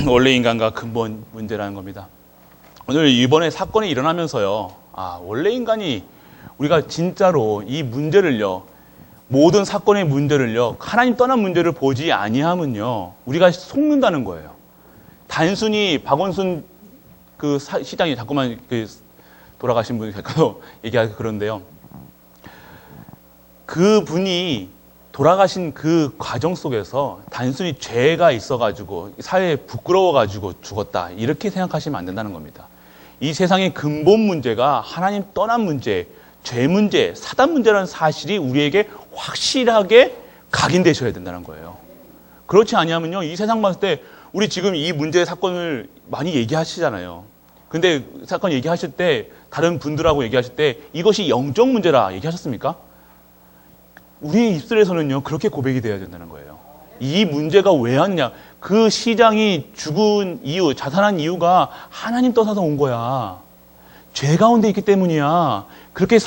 원래 인간과 근본 문제라는 겁니다. 오늘 이번에 사건이 일어나면서요, 원래 인간이 우리가 진짜로 이 문제를요, 모든 사건의 문제를요, 하나님 떠난 문제를 보지 아니하면요, 우리가 속는다는 거예요. 단순히 박원순 시장이 자꾸만 돌아가신 분이 계속 얘기하기 그런데요. 그 분이 돌아가신 그 과정 속에서 단순히 죄가 있어가지고 사회에 부끄러워가지고 죽었다, 이렇게 생각하시면 안 된다는 겁니다. 이 세상의 근본 문제가 하나님 떠난 문제, 죄 문제, 사단 문제라는 사실이 우리에게 확실하게 각인되셔야 된다는 거예요. 그렇지 아니하면요, 이 세상 봤을 때 우리 지금 이 문제 사건을 많이 얘기하시잖아요. 근데 사건 얘기하실 때 다른 분들하고 얘기하실 때 이것이 영적 문제라 얘기하셨습니까? 우리 입술에서는요, 그렇게 고백이 돼야 된다는 거예요. 이 문제가 왜 왔냐? 그 시장이 죽은 이유, 자살한 이유가 하나님 떠나서 온 거야. 죄 가운데 있기 때문이야. 그렇게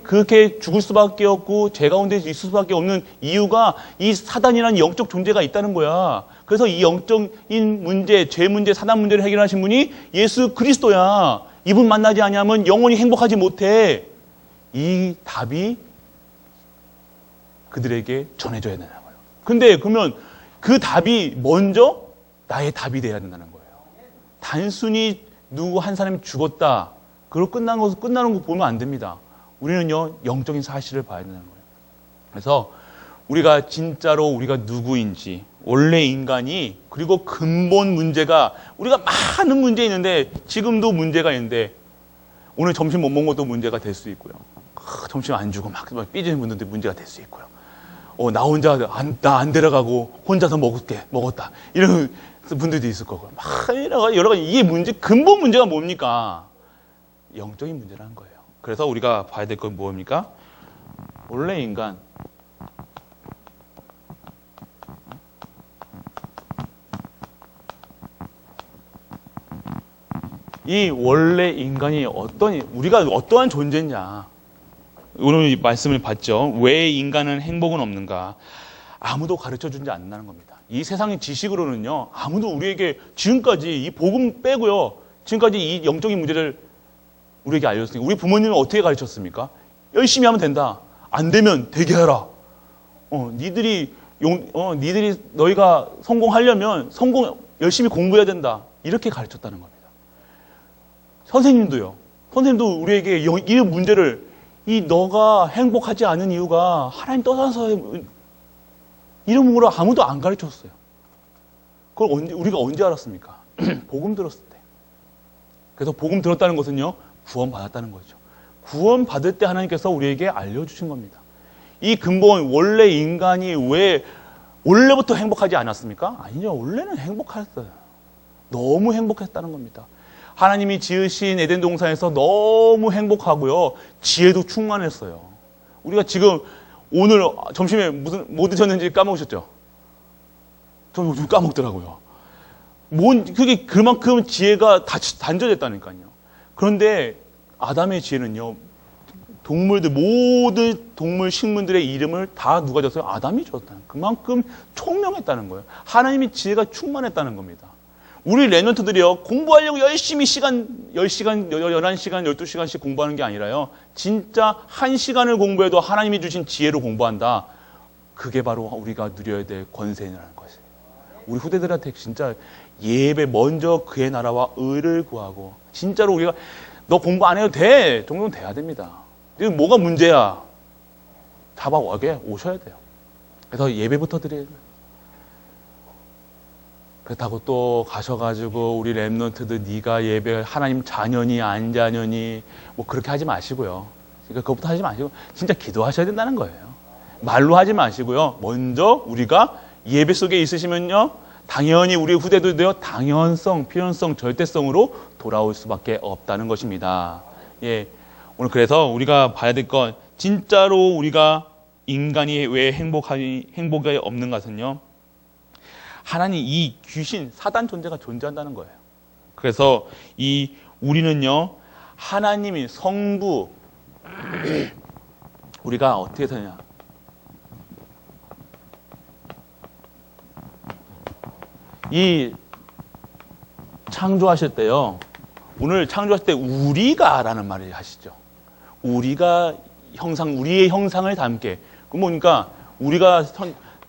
그렇게 죽을 수밖에 없고 죄 가운데 있을 수밖에 없는 이유가 이 사단이라는 영적 존재가 있다는 거야. 그래서 이 영적인 문제, 죄 문제, 사단 문제를 해결하신 분이 예수 그리스도야. 이분 만나지 아니하면 영원히 행복하지 못해. 이 답이 그들에게 전해져야 되는 거예요. 근데 그러면 그 답이 먼저 나의 답이 돼야 된다는 거예요. 단순히 누구 한 사람이 죽었다, 그리고 끝나는 거 보면 안 됩니다. 우리는요, 영적인 사실을 봐야 되는 거예요. 그래서 우리가 진짜로 우리가 누구인지, 원래 인간이, 그리고 근본 문제가, 우리가 많은 문제 있는데, 지금도 문제가 있는데, 오늘 점심 못 먹은 것도 문제가 될 수 있고요. 점심 안 주고 막 삐지는 분들도 문제가 될 수 있고요. 나 혼자 나 안 데려가고 혼자서 먹었다, 이런 분들도 있을 거고요. 막 여러 가지, 이게 문제, 근본 문제가 뭡니까? 영적인 문제라는 거예요. 그래서 우리가 봐야 될 건 뭡니까? 원래 인간, 이 원래 인간이 우리가 어떠한 존재냐. 오늘 말씀을 봤죠. 왜 인간은 행복은 없는가? 아무도 가르쳐주지 않는다는 겁니다. 이 세상의 지식으로는요, 아무도 우리에게 지금까지 이 복음 빼고요, 지금까지 이 영적인 문제를 우리에게 알려줬으니까. 우리 부모님은 어떻게 가르쳤습니까? 열심히 하면 된다. 안 되면 되게 해라. 니들이 너희가 성공하려면 열심히 공부해야 된다. 이렇게 가르쳤다는 겁니다. 선생님도 우리에게 이 문제를, 너가 행복하지 않은 이유가 하나님 떠나서 이름으로 아무도 안 가르쳤어요. 그걸 우리가 언제 알았습니까? 복음 들었을 때. 그래서 복음 들었다는 것은요, 구원 받았다는 거죠. 구원 받을 때 하나님께서 우리에게 알려주신 겁니다. 이 근본, 원래 인간이 왜 원래부터 행복하지 않았습니까? 아니죠. 원래는 행복했어요. 너무 행복했다는 겁니다. 하나님이 지으신 에덴 동산에서 너무 행복하고요, 지혜도 충만했어요. 우리가 지금 오늘 점심에 뭐 드셨는지 까먹으셨죠? 저 요즘 까먹더라고요. 그게 그만큼 지혜가 단절됐다니까요. 그런데 아담의 지혜는요, 모든 동물, 식물들의 이름을 다 누가 줬어요? 아담이 줬다는, 그만큼 총명했다는 거예요. 하나님의 지혜가 충만했다는 겁니다. 우리 랩런트들이요, 공부하려고 열심히 10시간, 11시간, 12시간씩 공부하는 게 아니라요, 진짜 1시간을 공부해도 하나님이 주신 지혜로 공부한다. 그게 바로 우리가 누려야 될 권세라는 것이에요. 우리 후대들한테 진짜 예배, 먼저 그의 나라와 의를 구하고, 진짜로 우리가 너 공부 안 해도 돼 정도는 돼야 됩니다. 이거 뭐가 문제야? 잡아오게 오셔야 돼요. 그래서 예배부터 드려야 돼요. 그렇다고 또 가셔가지고 우리 랩런트들 네가 예배 하나님 자녀니 안 자녀니 뭐 그렇게 하지 마시고요. 그러니까 그것부터 하지 마시고 진짜 기도하셔야 된다는 거예요. 말로 하지 마시고요. 먼저 우리가 예배 속에 있으시면요, 당연히 우리 후대들도요, 당연성, 필연성, 절대성으로 돌아올 수밖에 없다는 것입니다. 예, 오늘 그래서 우리가 봐야 될 건, 진짜로 우리가 인간이 왜 행복이 없는 것은요, 하나님, 이 귀신, 사단 존재가 존재한다는 거예요. 그래서 우리는요, 하나님이 성부, 우리가 어떻게 되냐? 이 창조하실 때요. 오늘 창조하실 때 우리가라는 말을 하시죠. 우리가 우리의 형상을 담게. 그럼 뭐니까 우리가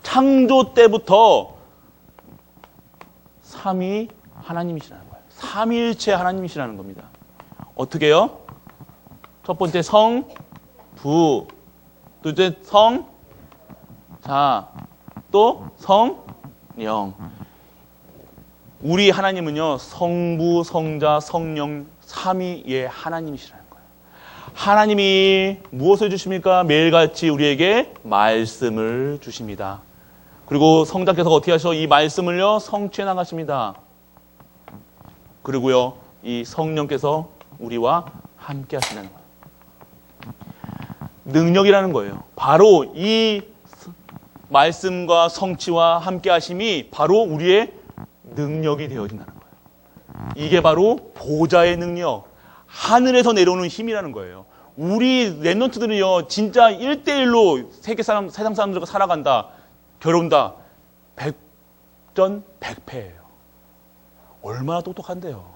창조 때부터 삼위 하나님이시라는 거예요. 삼위일체 하나님이시라는 겁니다. 어떻게요? 첫 번째 성, 부, 둘째 성, 자, 또 성령. 우리 하나님은요, 성부, 성자, 성령, 삼위의 하나님이시라는 거예요. 하나님이 무엇을 주십니까? 매일같이 우리에게 말씀을 주십니다. 그리고 성자께서 어떻게 하셔? 이 말씀을요, 성취해 나가십니다. 그리고요, 이 성령께서 우리와 함께 하신다는 거예요. 능력이라는 거예요. 바로 이 말씀과 성취와 함께 하심이 바로 우리의 능력이 되어진다는 거예요. 이게 바로 보좌의 능력, 하늘에서 내려오는 힘이라는 거예요. 우리 랩런트들은요, 진짜 1대1로 세상 사람들과 살아간다, 겨룬다, 100전 100패예요. 얼마나 똑똑한데요.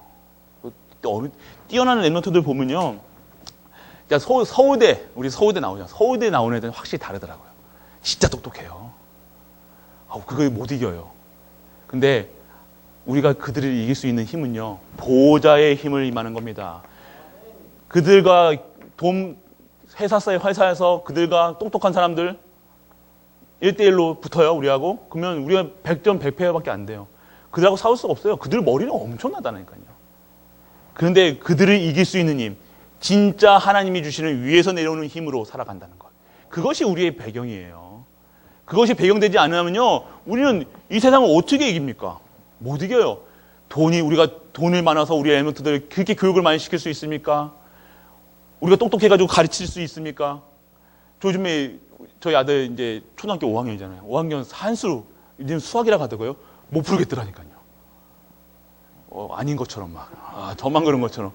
뛰어나는 랩런트들 보면요, 서울대, 우리 서울대 나오잖아요. 서울대 나오는 애들은 확실히 다르더라고요. 진짜 똑똑해요. 그걸 못 이겨요. 근데 우리가 그들을 이길 수 있는 힘은요, 보좌의 힘을 임하는 겁니다. 그들과 회사에서 그들과 똑똑한 사람들 1대1로 붙어요, 우리하고. 그러면 우리가 100점 100패밖에 안 돼요. 그들하고 싸울 수가 없어요. 그들 머리는 엄청나다니까요. 그런데 그들을 이길 수 있는 힘, 진짜 하나님이 주시는 위에서 내려오는 힘으로 살아간다는 것. 그것이 우리의 배경이에요. 그것이 배경되지 않으면요, 우리는 이 세상을 어떻게 이깁니까? 못 이겨요. 우리가 돈을 많아서 우리 엘리먼트들 그렇게 교육을 많이 시킬 수 있습니까? 우리가 똑똑해가지고 가르칠 수 있습니까? 요즘에 저희 아들 이제 초등학교 5학년이잖아요. 5학년 산수, 이제 수학이라고 하더라고요. 못 풀겠더라니까요. 아닌 것처럼 저만 그런 것처럼.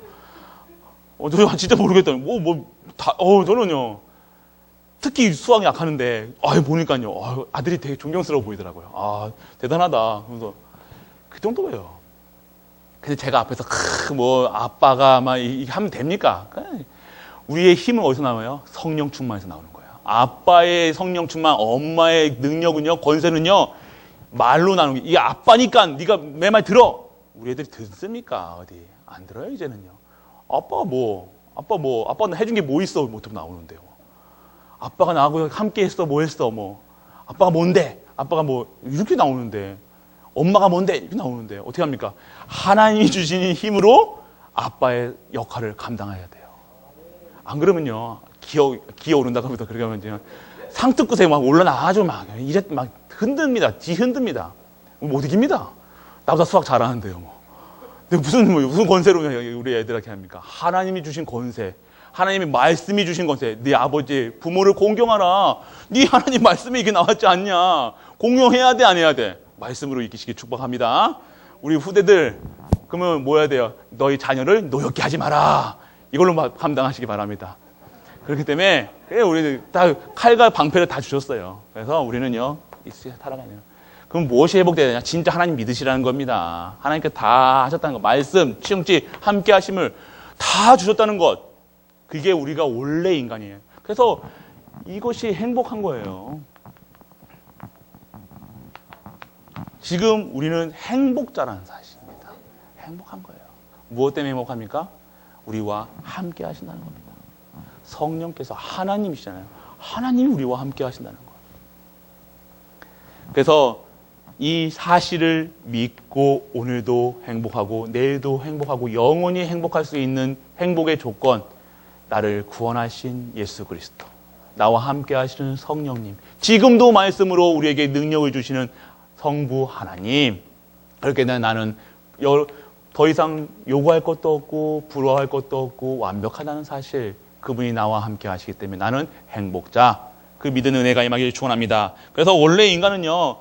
저 진짜 모르겠다. 저는요, 특히 수학이 약하는데, 보니까요, 아들이 되게 존경스러워 보이더라고요. 대단하다. 그래서, 그 정도예요. 근데 제가 앞에서, 아빠가 하면 됩니까? 우리의 힘은 어디서 나와요? 성령 충만에서 나오는 거예요. 아빠의 성령 충만, 엄마의 능력은요, 권세는요, 말로 나오는 거예요. 이게 아빠니까 네가 내 말 들어. 우리 애들이 듣습니까? 어디? 안 들어요, 이제는요. 아빠는 해준 게 뭐 있어? 뭐 나오는데요. 아빠가 나하고 함께 했어, 뭐 했어, 아빠가 뭔데? 아빠가 이렇게 나오는데. 엄마가 뭔데? 이렇게 나오는데. 어떻게 합니까? 하나님이 주시는 힘으로 아빠의 역할을 감당해야 돼요. 안 그러면요, 기어 오른다고 하면서 그렇게 하면 상특구세 올라나가지고 이제 흔듭니다. 흔듭니다. 못 이깁니다. 나보다 수학 잘하는데요, 근데 무슨 권세로 우리 애들한테 합니까? 하나님이 주신 권세, 하나님의 말씀이 주신 권세. 네 아버지, 부모를 공경하라. 네 하나님 말씀이 이게 나왔지 않냐? 공경해야 돼, 안 해야 돼? 말씀으로 이기시길 축복합니다. 우리 후대들, 그러면 뭐 해야 돼요? 너희 자녀를 노엽게 하지 마라. 이걸로 감당하시기 바랍니다. 그렇기 때문에 우리는 다 칼과 방패를 다 주셨어요. 그래서 우리는요, 이 세상에 살아가네요. 그럼 무엇이 회복돼야 되냐? 진짜 하나님 믿으시라는 겁니다. 하나님께서 다 하셨다는 것. 말씀, 충치, 함께 하심을 다 주셨다는 것. 그게 우리가 원래 인간이에요. 그래서 이것이 행복한 거예요. 지금 우리는 행복자라는 사실입니다. 행복한 거예요. 무엇 때문에 행복합니까? 우리와 함께 하신다는 겁니다. 성령께서 하나님이시잖아요. 하나님이 우리와 함께 하신다는 거예요. 그래서 이 사실을 믿고 오늘도 행복하고 내일도 행복하고 영원히 행복할 수 있는 행복의 조건, 나를 구원하신 예수 그리스도, 나와 함께 하시는 성령님, 지금도 말씀으로 우리에게 능력을 주시는 성부 하나님. 그렇게 나는 더 이상 요구할 것도 없고 부러워할 것도 없고 완벽하다는 사실, 그분이 나와 함께 하시기 때문에 나는 행복자, 그 믿는 은혜가 임하기를 축원합니다. 그래서 원래 인간은요,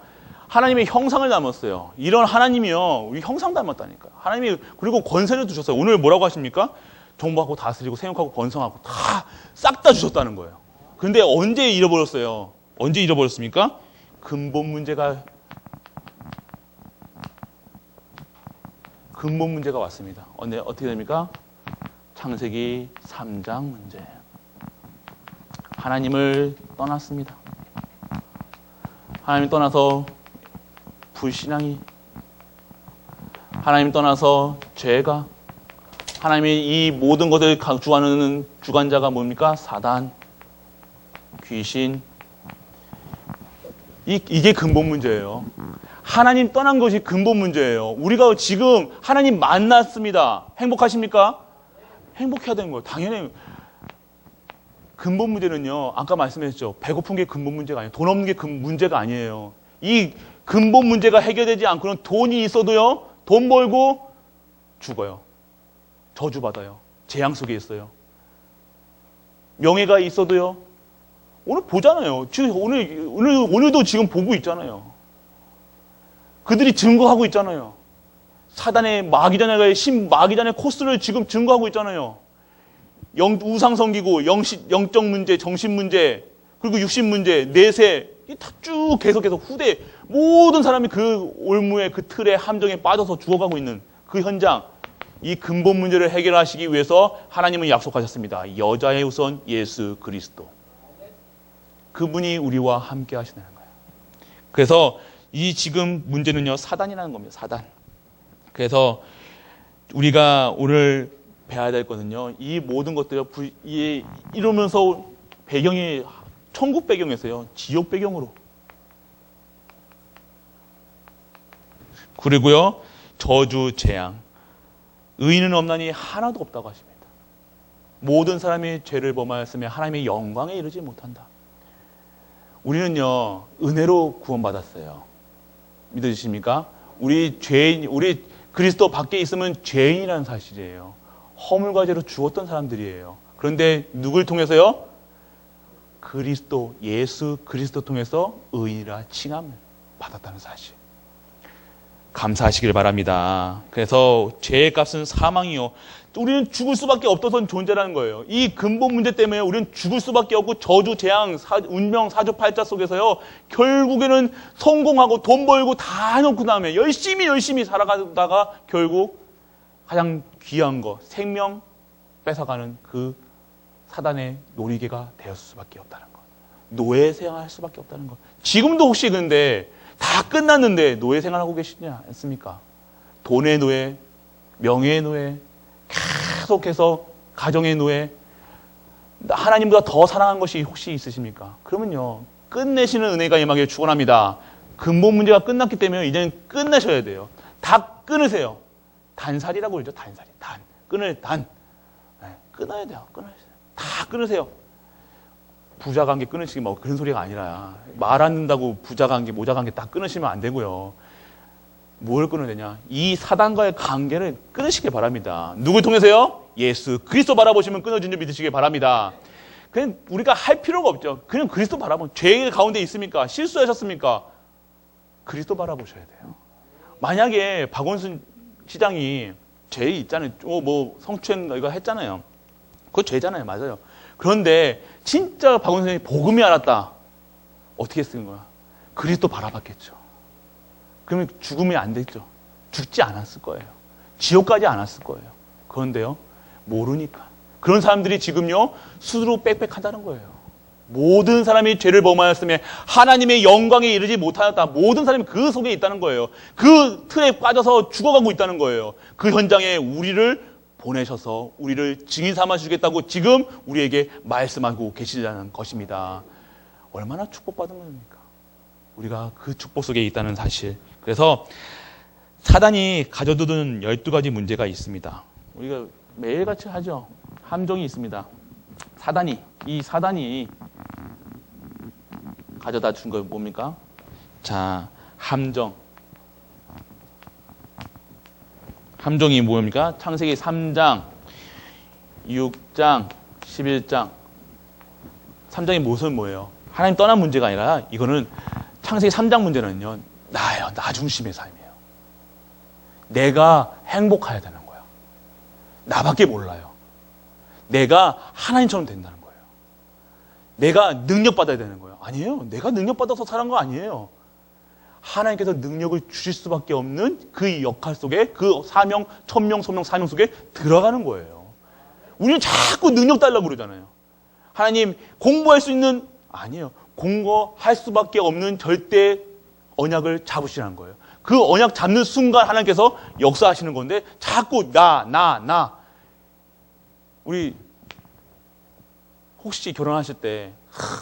하나님의 형상을 닮았어요. 이런 하나님이요, 우리 형상 닮았다니까. 하나님이 그리고 권세를 주셨어요. 오늘 뭐라고 하십니까? 정복하고 다스리고 생육하고 번성하고 다 싹 다 주셨다는 거예요. 근데 언제 잃어버렸어요? 언제 잃어버렸습니까? 근본 문제가 근본 문제가 왔습니다. 어떻게 됩니까? 창세기 3장 문제. 하나님을 떠났습니다. 하나님 떠나서 불신앙이, 하나님 떠나서 죄가, 하나님이 이 모든 것을 주관하는 주관자가 뭡니까? 사단, 귀신. 이게 근본 문제예요. 하나님 떠난 것이 근본 문제예요. 우리가 지금 하나님 만났습니다. 행복하십니까? 행복해야 되는 거예요. 당연히. 근본 문제는요, 아까 말씀했죠. 배고픈 게 근본 문제가 아니에요. 돈 없는 게 문제가 아니에요. 이 근본 문제가 해결되지 않고는 돈이 있어도요, 돈 벌고 죽어요. 저주받아요. 재앙 속에 있어요. 명예가 있어도요, 오늘 보잖아요. 지금 오늘도 지금 보고 있잖아요. 그들이 증거하고 있잖아요. 사단의 마귀단의 코스를 지금 증거하고 있잖아요. 우상 섬기고 영적 문제, 정신 문제, 그리고 육신 문제, 내세, 다 쭉 계속해서 후대 모든 사람이 그 올무에 그 틀에 함정에 빠져서 죽어가고 있는 그 현장, 이 근본 문제를 해결하시기 위해서 하나님은 약속하셨습니다. 여자의 우선 예수 그리스도. 그분이 우리와 함께 하시는 거예요. 그래서 이 지금 문제는요, 사단이라는 겁니다. 사단. 그래서 우리가 오늘 배워야 될 거는요, 이 모든 것들을 이러면서 배경이 천국 배경에서요, 지옥 배경으로. 그리고요, 저주, 재앙. 의인은 없나니 하나도 없다고 하십니다. 모든 사람이 죄를 범하였으며 하나님의 영광에 이르지 못한다. 우리는요, 은혜로 구원받았어요. 믿으십니까? 우리 그리스도 밖에 있으면 죄인이라는 사실이에요. 허물과 죄로 죽었던 사람들이에요. 그런데 누굴 통해서요? 그리스도, 예수 그리스도 통해서 의인이라 칭함을 받았다는 사실. 감사하시길 바랍니다. 그래서 죄의 값은 사망이요. 우리는 죽을 수밖에 없던 존재라는 거예요. 이 근본 문제 때문에 우리는 죽을 수밖에 없고 저주, 재앙, 운명, 사주팔자 속에서요. 결국에는 성공하고 돈 벌고 다 해놓고 다음에 열심히 살아가다가 결국 가장 귀한 거, 생명 뺏어가는 그 사단의 놀이개가 되었을 수밖에 없다는 것. 노예 생활할 수밖에 없다는 것. 지금도 혹시 근데 다 끝났는데 노예 생활하고 계시지 않습니까? 돈의 노예, 명예의 노예, 계속해서 가정의 노예, 하나님보다 더 사랑한 것이 혹시 있으십니까? 그러면요, 끝내시는 은혜가 임하기를 축원합니다. 근본 문제가 끝났기 때문에 이제는 끝내셔야 돼요. 다 끊으세요. 단살이라고 그러죠. 단살이. 끊어야 돼요. 다 끊으세요. 부자 관계 끊으시기 뭐 그런 소리가 아니라 말 안 듣는다고 부자 관계, 모자 관계 다 끊으시면 안 되고요. 뭘 끊어야 되냐? 이 사단과의 관계를 끊으시길 바랍니다. 누굴 통해서요? 예수 그리스도 바라보시면 끊어진 줄 믿으시길 바랍니다. 그냥 우리가 할 필요가 없죠. 그냥 그리스도 바라보면 죄 가운데 있습니까? 실수하셨습니까? 그리스도 바라보셔야 돼요. 만약에 박원순 시장이 죄 있잖아요. 뭐 성추행 이거 했잖아요. 그거 죄잖아요. 맞아요. 그런데 진짜 박원순 시장이 복음이 알았다. 어떻게 쓰는 거야? 그리스도 바라봤겠죠. 그러면 죽으면 안 됐죠. 죽지 않았을 거예요. 지옥 가지 않았을 거예요. 그런데요, 모르니까. 그런 사람들이 지금요, 스스로 빽빽하다는 거예요. 모든 사람이 죄를 범하였으며 하나님의 영광에 이르지 못하였다. 모든 사람이 그 속에 있다는 거예요. 그 틀에 빠져서 죽어가고 있다는 거예요. 그 현장에 우리를 보내셔서 우리를 증인 삼아 주겠다고 지금 우리에게 말씀하고 계시다는 것입니다. 얼마나 축복받은 겁니까? 우리가 그 축복 속에 있다는 사실. 그래서 사단이 가져두는 12가지 문제가 있습니다. 우리가 매일같이 하죠. 함정이 있습니다. 이 사단이 가져다 준 거 뭡니까? 자, 함정이 뭡니까? 창세기 3장, 6장, 11장. 3장이 무슨 뭐예요? 하나님 떠난 문제가 아니라 이거는 창세기 3장 문제는요. 나 중심의 삶이에요. 내가 행복해야 되는 거야. 나밖에 몰라요. 내가 하나님처럼 된다는 거예요. 내가 능력받아야 되는 거예요. 아니에요. 내가 능력받아서 살은 거 아니에요. 하나님께서 능력을 주실 수밖에 없는 그 역할 속에 그 사명, 천명, 소명, 사명 속에 들어가는 거예요. 우리는 자꾸 능력 달라고 그러잖아요. 하나님 공부할 수 있는, 아니에요. 공부할 수밖에 없는 절대 언약을 잡으시라는 거예요. 그 언약 잡는 순간 하나님께서 역사하시는 건데 자꾸 나. 우리 혹시 결혼하실 때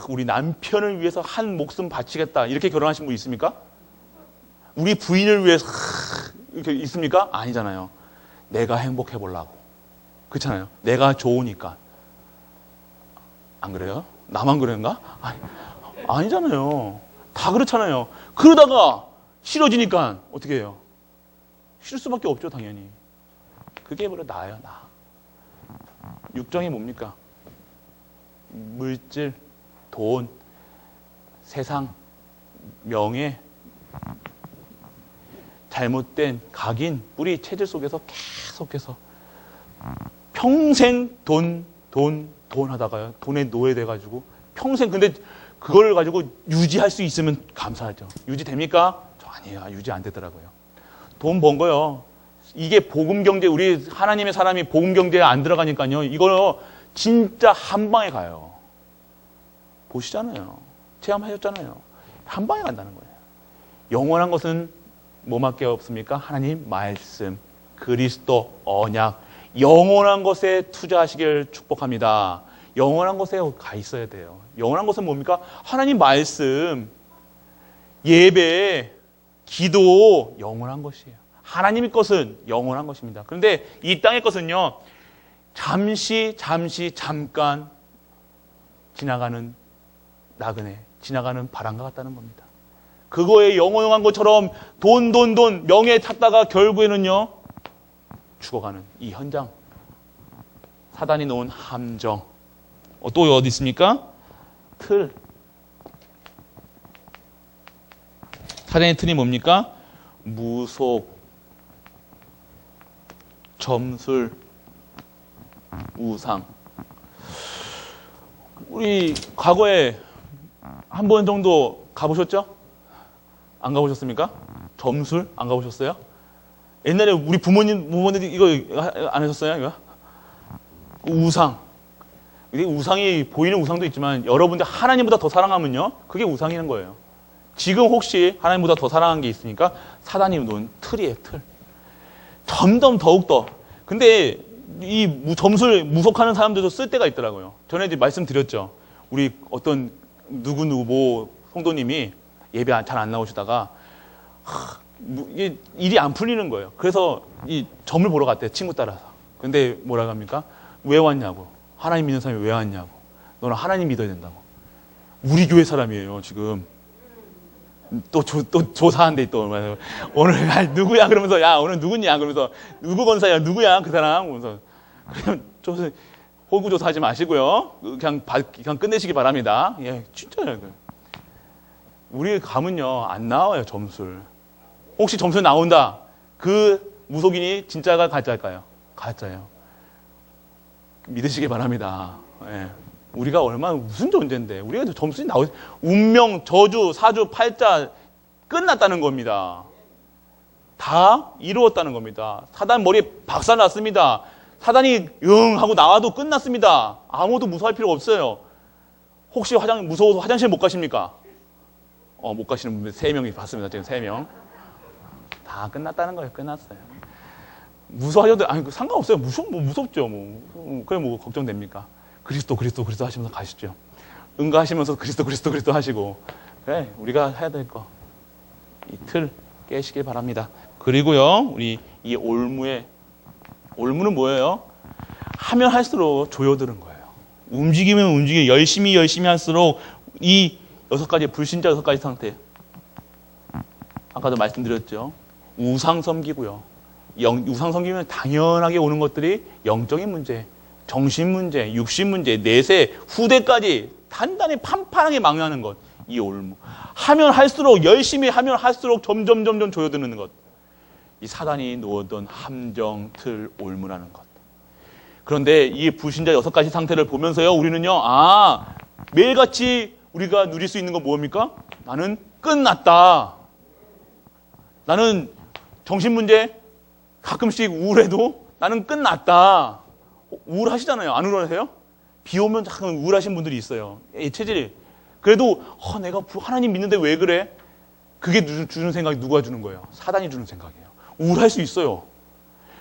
우리 남편을 위해서 한 목숨 바치겠다 이렇게 결혼하신 분 있습니까? 우리 부인을 위해서 이렇게 있습니까? 아니잖아요. 내가 행복해 보려고. 그렇잖아요. 내가 좋으니까. 안 그래요? 나만 그런가? 아니잖아요. 다 그렇잖아요. 그러다가 싫어지니까 어떻게 해요? 싫을 수밖에 없죠, 당연히. 그게 바로 나예요, 나. 육정이 뭡니까? 물질, 돈, 세상, 명예, 잘못된 각인, 뿌리, 체질 속에서 계속해서 평생 돈 하다가요. 돈에 노예돼가지고 평생, 근데 그걸 가지고 유지할 수 있으면 감사하죠. 유지됩니까? 저 아니에요. 유지 안 되더라고요. 돈 번 거요. 이게 복음 경제, 우리 하나님의 사람이 복음 경제에 안 들어가니까요. 이거 진짜 한 방에 가요. 보시잖아요. 체험하셨잖아요. 한 방에 간다는 거예요. 영원한 것은 뭐밖에 없습니까? 하나님 말씀, 그리스도 언약, 영원한 것에 투자하시길 축복합니다. 영원한 것에 가 있어야 돼요. 영원한 것은 뭡니까? 하나님 말씀, 예배, 기도, 영원한 것이에요. 하나님의 것은 영원한 것입니다. 그런데 이 땅의 것은요, 잠깐 지나가는 나그네, 지나가는 바람과 같다는 겁니다. 그거에 영원한 것처럼 돈, 명예 찾다가 결국에는요, 죽어가는 이 현장. 사단이 놓은 함정. 또 어디 있습니까? 틀. 사단의 틀이 뭡니까? 무속, 점술, 우상. 우리 과거에 한 번 정도 가보셨죠? 안 가보셨습니까? 점술 안 가보셨어요? 옛날에 우리 부모님들이 이거 안 하셨어요? 이거? 우상. 우상이 보이는 우상도 있지만 여러분들 하나님보다 더 사랑하면요, 그게 우상이는 거예요. 지금 혹시 하나님보다 더 사랑한 게 있으니까 사단이 놓은 틀이에요, 틀. 점점 더욱더. 근데 이 점술 무속하는 사람들도 쓸 때가 있더라고요. 전에 이제 말씀드렸죠. 우리 어떤 누구 성도님이 예배 잘 안 나오시다가 이게 일이 안 풀리는 거예요. 그래서 이 점을 보러 갔대요, 친구 따라서. 근데 뭐라고 합니까? 왜 왔냐고. 하나님 믿는 사람이 왜 왔냐고. 너는 하나님 믿어야 된다고. 우리 교회 사람이에요, 지금. 또 조사한대, 또. 오늘 누구야? 그러면서, 야, 오늘 누구냐? 그러면서, 누구 권사야? 누구야? 그 사람? 그러면서. 그러면 호구조사하지 마시고요. 그냥 끝내시기 바랍니다. 예, 진짜요. 우리 가면요, 안 나와요, 점술. 혹시 점술 나온다. 그 무속인이 진짜가 가짜일까요? 가짜예요. 믿으시기 바랍니다. 예. 우리가 얼마나 무슨 존재인데, 우리가 점술이 운명, 저주, 사주, 팔자 끝났다는 겁니다. 다 이루었다는 겁니다. 사단 머리에 박살 났습니다. 사단이 응 하고 나와도 끝났습니다. 아무도 무서워할 필요가 없어요. 혹시 무서워서 화장실 못 가십니까? 못 가시는 분 3명이 봤습니다. 지금 3명. 다 끝났다는 거예요. 끝났어요. 무서워하셔도, 상관없어요. 무섭죠. 그래, 걱정됩니까? 그리스도 하시면서 가시죠. 응가하시면서 그리스도 하시고. 그래, 우리가 해야 될 거. 이 틀 깨시길 바랍니다. 그리고요, 우리 이 올무는 뭐예요? 하면 할수록 조여드는 거예요. 움직이면 열심히 할수록 이 6가지, 불신자 6가지 상태. 아까도 말씀드렸죠. 우상 섬기고요. 우상 섬기면 당연하게 오는 것들이 영적인 문제, 정신 문제, 육신 문제, 내세, 후대까지 단단히 판판하게 망하는 것. 이 올무. 하면 할수록, 열심히 하면 할수록 점점 조여드는 것. 이 사단이 놓았던 함정, 틀, 올무라는 것. 그런데 이 불신자 6가지 상태를 보면서요, 우리는요, 매일같이 우리가 누릴 수 있는 건 뭡니까? 나는 끝났다. 나는 정신문제 가끔씩 우울해도 나는 끝났다. 우울하시잖아요. 안 우울하세요? 비 오면 잠깐 우울하신 분들이 있어요. 체질이. 그래도 내가 하나님 믿는데 왜 그래? 그게 주는 생각이 누가 주는 거예요? 사단이 주는 생각이에요. 우울할 수 있어요.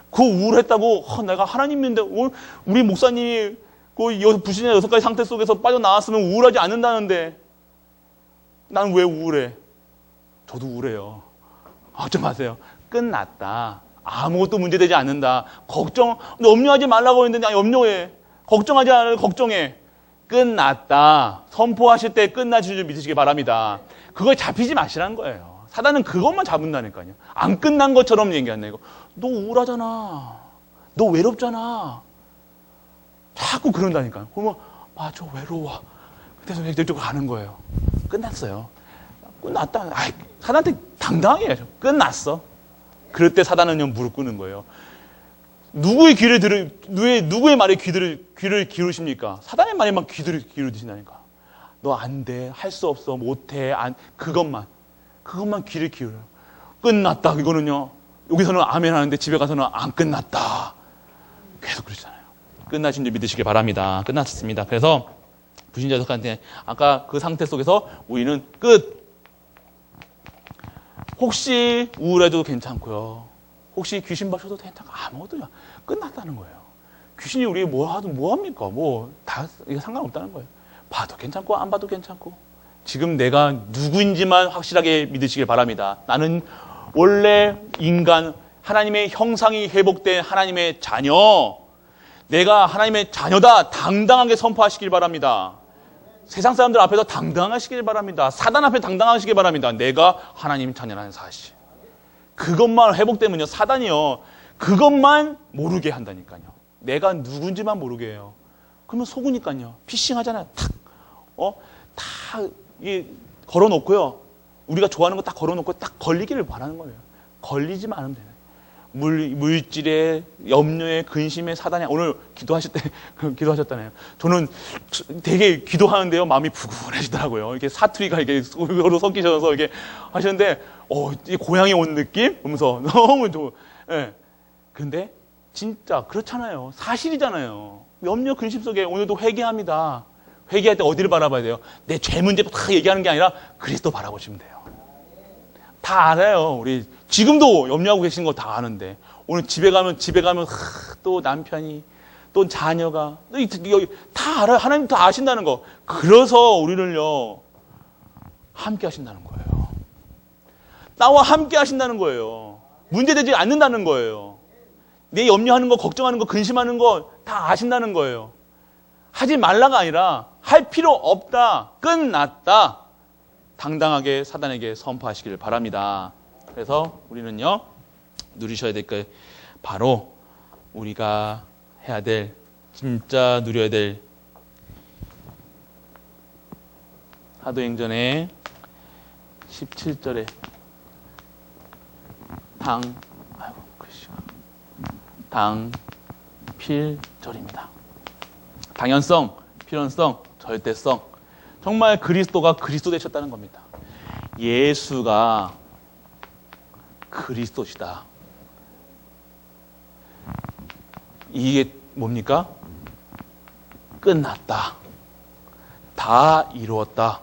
그 우울했다고 내가 하나님 믿는데 우리 목사님이 그 불신자 6가지 상태 속에서 빠져나왔으면 우울하지 않는다는데 난 왜 우울해? 저도 우울해요. 걱정 마세요. 끝났다. 아무것도 문제되지 않는다. 염려하지 말라고 했는데 염려해. 걱정하지 않아도 걱정해. 끝났다. 선포하실 때 끝나신 줄 믿으시기 바랍니다. 그거에 잡히지 마시라는 거예요. 사단은 그것만 잡는다니까요. 안 끝난 것처럼 얘기하네. 너 우울하잖아. 너 외롭잖아. 자꾸 그런다니까요. 그러면 맞아, 외로워. 그래서 이쪽으로 가는 거예요. 끝났어요. 끝났다. 사단한테 당당하게 해야죠. 끝났어. 그럴 때 사단은 무릎 꿇는 거예요. 누구의 말에 귀를 기울이십니까? 사단의 말에만 귀를 기울이신다니까. 너 안 돼, 할 수 없어, 못 해, 그것만 귀를 기울여요. 끝났다. 이거는요. 여기서는 아멘 하는데 집에 가서는 안 끝났다. 계속 그러잖아요. 끝나신 줄 믿으시기 바랍니다. 끝났습니다. 그래서 불신자들한테 아까 그 상태 속에서 우리는 끝. 혹시 우울해도 괜찮고요. 혹시 귀신 봐셔도 괜찮고 아무것도 끝났다는 거예요. 귀신이 우리 뭐 하든 뭐 합니까? 다 상관없다는 거예요. 봐도 괜찮고 안 봐도 괜찮고. 지금 내가 누구인지만 확실하게 믿으시길 바랍니다. 나는 원래 인간, 하나님의 형상이 회복된 하나님의 자녀. 내가 하나님의 자녀다. 당당하게 선포하시길 바랍니다. 세상 사람들 앞에서 당당하시길 바랍니다. 사단 앞에 당당하시길 바랍니다. 내가 하나님 자녀라는 사실. 그것만 회복되면요. 사단이요. 그것만 모르게 한다니까요. 내가 누군지만 모르게 해요. 그러면 속으니까요. 피싱 하잖아요. 다 걸어놓고요. 우리가 좋아하는 거 딱 걸어놓고 딱 걸리기를 바라는 거예요. 걸리지만 않으면 돼요. 물질에, 염려에, 근심에, 사단에. 오늘 기도하셨다네요. 저는 되게 기도하는데요. 마음이 부근해지더라고요. 이렇게 사투리가 이렇게 서로 섞이셔서 이렇게 하시는데, 고향에 온 느낌? 그러면서 너무 좋아. 예. 근데 진짜 그렇잖아요. 사실이잖아요. 염려, 근심 속에 오늘도 회개합니다. 회개할 때 어디를 바라봐야 돼요? 내 죄 문제 다 얘기하는 게 아니라 그리스도 바라보시면 돼요. 다 알아요. 우리 지금도 염려하고 계신 거 다 아는데 오늘 집에 가면 또 남편이 또 자녀가 다 알아요. 하나님 다 아신다는 거. 그래서 우리를요 함께 하신다는 거예요. 나와 함께 하신다는 거예요. 문제되지 않는다는 거예요. 내 염려하는 거, 걱정하는 거, 근심하는 거 다 아신다는 거예요. 하지 말라가 아니라 할 필요 없다. 끝났다. 당당하게 사단에게 선포하시길 바랍니다. 그래서 우리는요, 누리셔야 될 게 바로 우리가 해야 될, 진짜 누려야 될 사도행전의 17절에 당필절입니다. 당연성, 필연성, 절대성. 정말 그리스도가 그리스도 되셨다는 겁니다. 예수가 그리스도시다. 이게 뭡니까? 끝났다. 다 이루었다.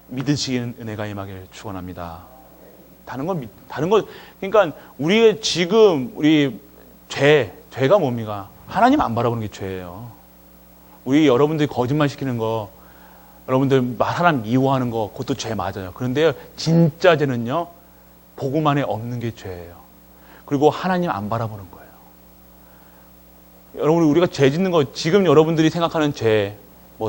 믿으시는 은혜가 임하길 축원합니다. 다른 건 그러니까 우리의 지금 우리 죄가 뭡니까? 하나님 안 바라보는 게 죄예요. 우리 여러분들이 거짓말 시키는 거, 여러분들 사람 미워하는 거, 그것도 죄 맞아요. 그런데 진짜 죄는요, 복음 안에 없는 게 죄예요. 그리고 하나님 안 바라보는 거예요. 여러분, 우리가 죄 짓는 거, 지금 여러분들이 생각하는 죄,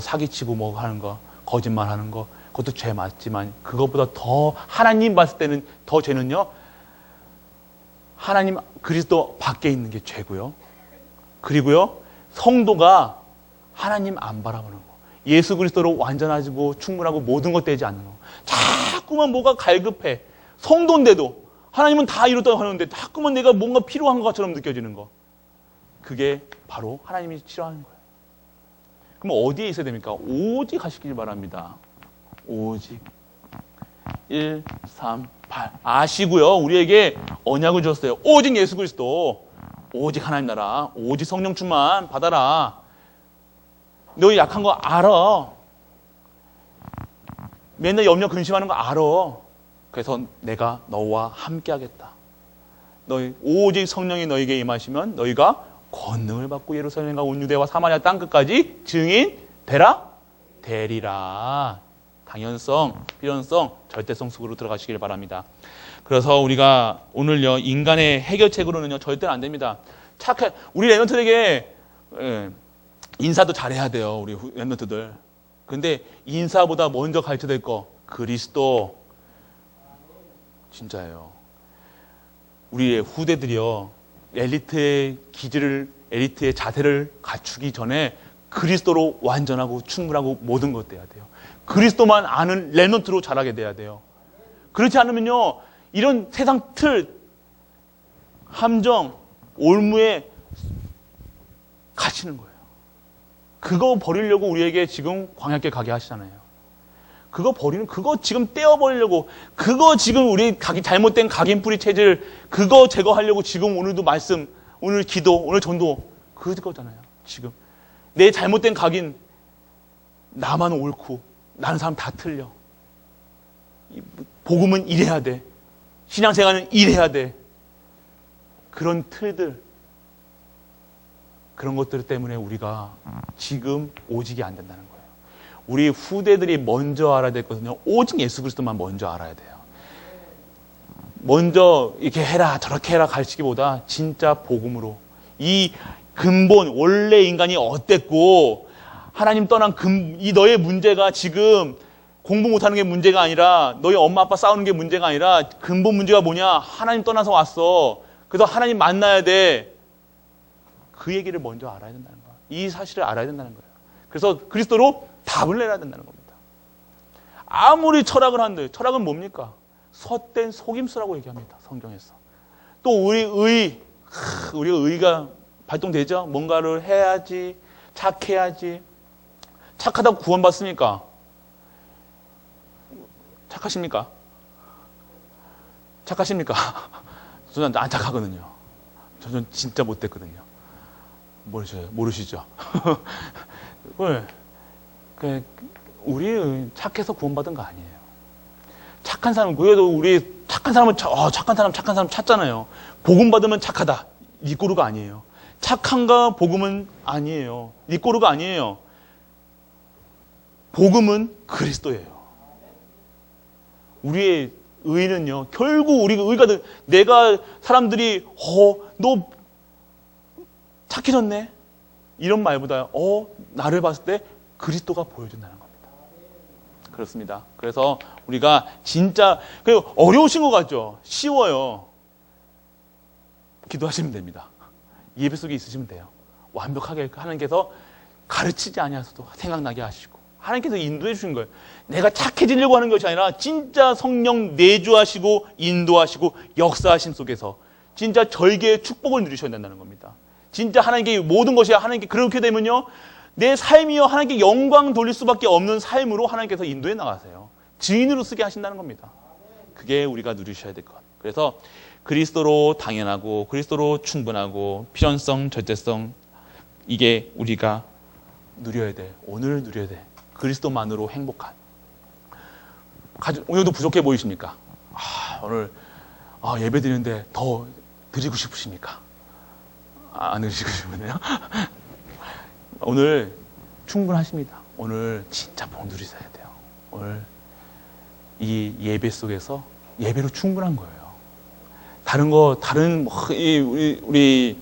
사기치고 하는 거, 거짓말 하는 거, 그것도 죄 맞지만, 그것보다 더, 하나님 봤을 때는 더 죄는요, 하나님, 그리스도 밖에 있는 게 죄고요. 그리고요, 성도가 하나님 안 바라보는 거. 예수 그리스도로 완전하고 충분하고 모든 것 되지 않는 거. 자꾸만 뭐가 갈급해. 성도인데도 하나님은 다 이뤘다고 하는데 자꾸만 내가 뭔가 필요한 것처럼 느껴지는 거. 그게 바로 하나님이 싫어하는 거예요. 그럼 어디에 있어야 됩니까? 오직 하시길 바랍니다. 오직 1, 3, 8 아시고요. 우리에게 언약을 주셨어요. 오직 예수 그리스도, 오직 하나님 나라, 오직 성령 충만 받아라. 너희 약한 거 알아. 맨날 염려 근심하는 거 알아. 그래서 내가 너와 함께 하겠다. 너희 오직 성령이 너희에게 임하시면 너희가 권능을 받고 예루살렘과 온 유대와 사마리아 땅 끝까지 증인 되리라. 당연성, 필연성, 절대성 속으로 들어가시길 바랍니다. 그래서 우리가 오늘요, 인간의 해결책으로는요 절대로 안 됩니다. 우리 랩런트들에게 인사도 잘해야 돼요. 우리 랩런트들. 근데 인사보다 먼저 가르쳐야 될 거 그리스도. 진짜예요. 우리의 후대들이요, 엘리트의 자세를 갖추기 전에 그리스도로 완전하고 충분하고 모든 것 돼야 돼요. 그리스도만 아는 랩런트로 자라게 돼야 돼요. 그렇지 않으면요, 이런 세상 틀, 함정, 올무에 갇히는 거예요. 그거 버리려고 우리에게 지금 광야길 가게 하시잖아요. 그거 지금 떼어버리려고, 그거 지금 우리 잘못된 각인뿌리 체질, 그거 제거하려고 지금 오늘도 말씀, 오늘 기도, 오늘 전도, 그거잖아요. 지금. 내 잘못된 각인, 나만 옳고, 다른 사람 다 틀려. 복음은 이래야 돼. 신앙생활은 이래야 돼. 그런 틀들, 그런 것들 때문에 우리가 지금 오직이 안 된다는 거예요. 우리 후대들이 먼저 알아야 되거든요. 오직 예수 그리스도만 먼저 알아야 돼요. 먼저 이렇게 해라 저렇게 해라 가르치기보다 진짜 복음으로, 이 근본 원래 인간이 어땠고 하나님 떠난 이 너의 문제가 지금 공부 못하는 게 문제가 아니라, 너희 엄마 아빠 싸우는 게 문제가 아니라 근본 문제가 뭐냐, 하나님 떠나서 왔어. 그래서 하나님 만나야 돼. 그 얘기를 먼저 알아야 된다는 거예요. 이 사실을 알아야 된다는 거예요. 그래서 그리스도로 답을 내야 된다는 겁니다. 아무리 철학을 한들, 철학은 뭡니까? 헛된 속임수라고 얘기합니다. 성경에서. 또 우리가 의가 발동되죠. 뭔가를 해야지, 착해야지. 착하다고 구원받습니까? 착하십니까? 저는 안 착하거든요. 저는 진짜 못됐거든요. 모르시죠? 우리 착해서 구원받은 거 아니에요. 착한 사람, 그래도 우리 착한 사람은 착한 사람 찾잖아요. 복음 받으면 착하다. 니 꼬르가 아니에요. 착한가 복음은 아니에요. 니 꼬르가 아니에요. 복음은 그리스도예요. 우리의 의는요, 결국 우리 의가, 내가 사람들이 너 착해졌네 이런 말보다 나를 봤을 때 그리스도가 보여준다는 겁니다. 그렇습니다. 그래서 우리가 진짜 어려우신 것 같죠? 쉬워요. 기도하시면 됩니다. 예배 속에 있으시면 돼요. 완벽하게 하나님께서 가르치지 아니하셔도 생각나게 하시고 하나님께서 인도해 주신 거예요. 내가 착해지려고 하는 것이 아니라 진짜 성령 내주하시고 인도하시고 역사하심 속에서 진짜 절개의 축복을 누리셔야 된다는 겁니다. 진짜 하나님께 모든 것이 하나님께 그렇게 되면요, 내 삶이요 하나님께 영광 돌릴 수밖에 없는 삶으로 하나님께서 인도해 나가세요. 증인으로 쓰게 하신다는 겁니다. 그게 우리가 누리셔야 될 것. 그래서 그리스도로 당연하고 그리스도로 충분하고 필연성, 절대성, 이게 우리가 누려야 돼. 오늘 누려야 돼. 그리스도만으로 행복한. 오늘도 부족해 보이십니까? 오늘 예배 드리는데 더 드리고 싶으십니까? 안 드리고 싶으네요. 오늘 충분하십니다. 오늘 진짜 복 누리셔야 돼요. 오늘 이 예배 속에서 예배로 충분한 거예요. 우리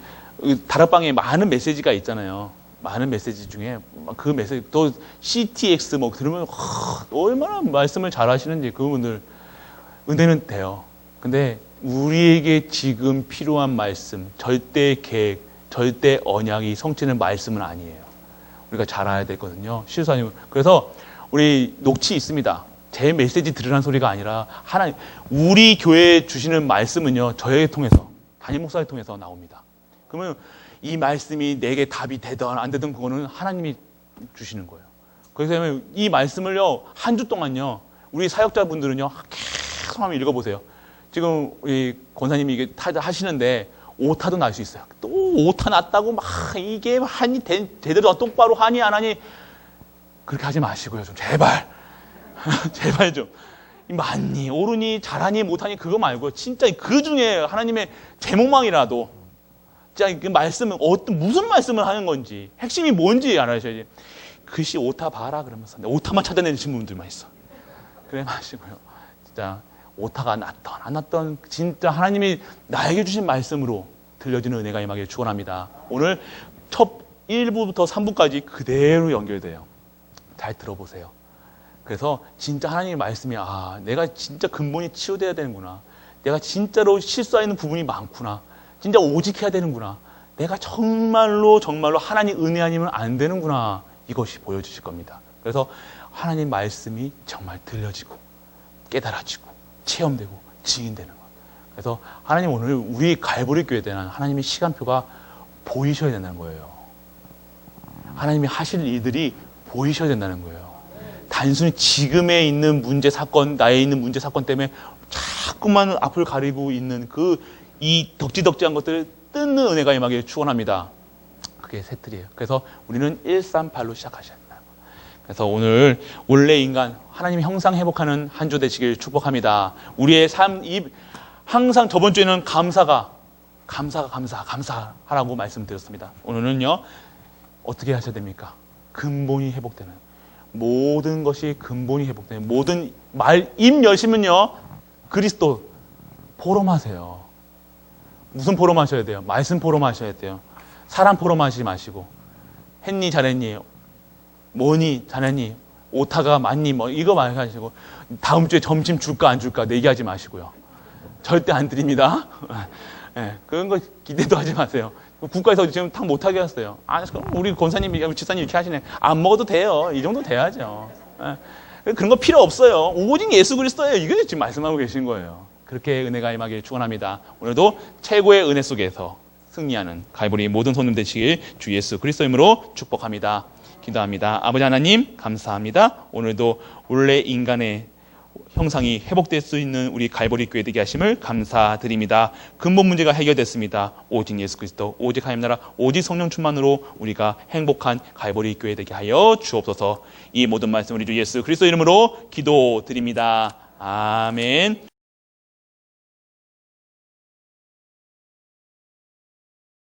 다락방에 많은 메시지가 있잖아요. 많은 메시지 중에 그 메시지 또 CTX 들으면 얼마나 말씀을 잘 하시는지 그분들 은혜는 돼요. 근데 우리에게 지금 필요한 말씀, 절대 계획, 절대 언약이 성취는 말씀은 아니에요. 우리가 잘 알아야 되거든요. 실수하면. 그래서 우리 녹취 있습니다. 제 메시지 들으라는 소리가 아니라 하나님, 우리 교회에 주시는 말씀은요, 저에게 통해서, 담임 목사를 통해서 나옵니다. 그러면 이 말씀이 내게 답이 되든 안 되든 그거는 하나님이 주시는 거예요. 그래서 이 말씀을요, 한 주 동안요, 우리 사역자분들은요, 좀 한번 읽어보세요. 지금 우리 권사님이 이게 하시는데 오타도 날 수 있어요. 또 오타 났다고 막 이게 한이 제대로 똑바로 하니 안 하니 그렇게 하지 마시고요. 좀 제발 제발 좀 맞니 옳으니 잘하니 못하니 그거 말고 진짜 그 중에 하나님의 제목망이라도 진짜 그 말씀은 무슨 말씀을 하는 건지 핵심이 뭔지 알아야지. 글씨 오타 봐라 그러면서 오타만 찾아내는 분들만 있어. 그래 마시고요. 진짜 오타가 났던 안 났던 진짜 하나님이 나에게 주신 말씀으로 들려지는 은혜가 임하기를 축원합니다. 오늘 첫 1부부터 3부까지 그대로 연결돼요. 잘 들어보세요. 그래서 진짜 하나님의 말씀이 내가 진짜 근본이 치유돼야 되는구나. 내가 진짜로 실수하는 부분이 많구나. 진짜 오직해야 되는구나. 내가 정말로 하나님 은혜 아니면 안 되는구나. 이것이 보여주실 겁니다. 그래서 하나님 말씀이 정말 들려지고 깨달아지고 체험되고 증인되는 것. 그래서 하나님 오늘 우리 갈보리 교회에 대한 하나님의 시간표가 보이셔야 된다는 거예요. 하나님이 하실 일들이 보이셔야 된다는 거예요. 단순히 지금에 있는 문제 사건, 나에 있는 문제 사건 때문에 자꾸만 앞을 가리고 있는 이 덕지덕지한 것들을 뜯는 은혜가 임하기를 축원합니다. 그게 세틀이에요. 그래서 우리는 138로 시작하셔야 된다. 그래서 오늘 원래 인간 하나님의 형상 회복하는 한 주 되시길 축복합니다. 우리의 삶 항상 저번 주에는 감사하라고 말씀드렸습니다. 오늘은요 어떻게 하셔야 됩니까? 근본이 회복되는 모든 것이 근본이 회복되는 모든 입 열시면요 그리스도 포럼하세요. 무슨 포럼하셔야 돼요? 말씀 포럼하셔야 돼요. 사람 포럼하시지 마시고 했니 잘했니 뭐니 잘했니 오타가 맞니 뭐 이거 말하시고 다음 주에 점심 줄까 안 줄까 내기하지 마시고요. 절대 안 드립니다. 네, 그런 거 기대도 하지 마세요. 국가에서 지금 탁 못하게 했어요. 우리 권사님이 지사님 이렇게 하시네. 안 먹어도 돼요. 이 정도 돼야죠. 네, 그런 거 필요 없어요. 오직 예수 그리스도예요. 이게 지금 말씀하고 계신 거예요. 그렇게 은혜가 임하기를 축원합니다. 오늘도 최고의 은혜 속에서 승리하는 갈보리 모든 손님 되시길 주 예수 그리스도 이름으로 축복합니다. 기도합니다. 아버지 하나님 감사합니다. 오늘도 원래 인간의 형상이 회복될 수 있는 우리 갈보리 교회 되게 하심을 감사드립니다. 근본 문제가 해결됐습니다. 오직 예수 그리스도, 오직 하나님 나라, 오직 성령 충만으로 우리가 행복한 갈보리 교회 되게 하여 주옵소서. 이 모든 말씀 우리 주 예수 그리스도 이름으로 기도드립니다. 아멘.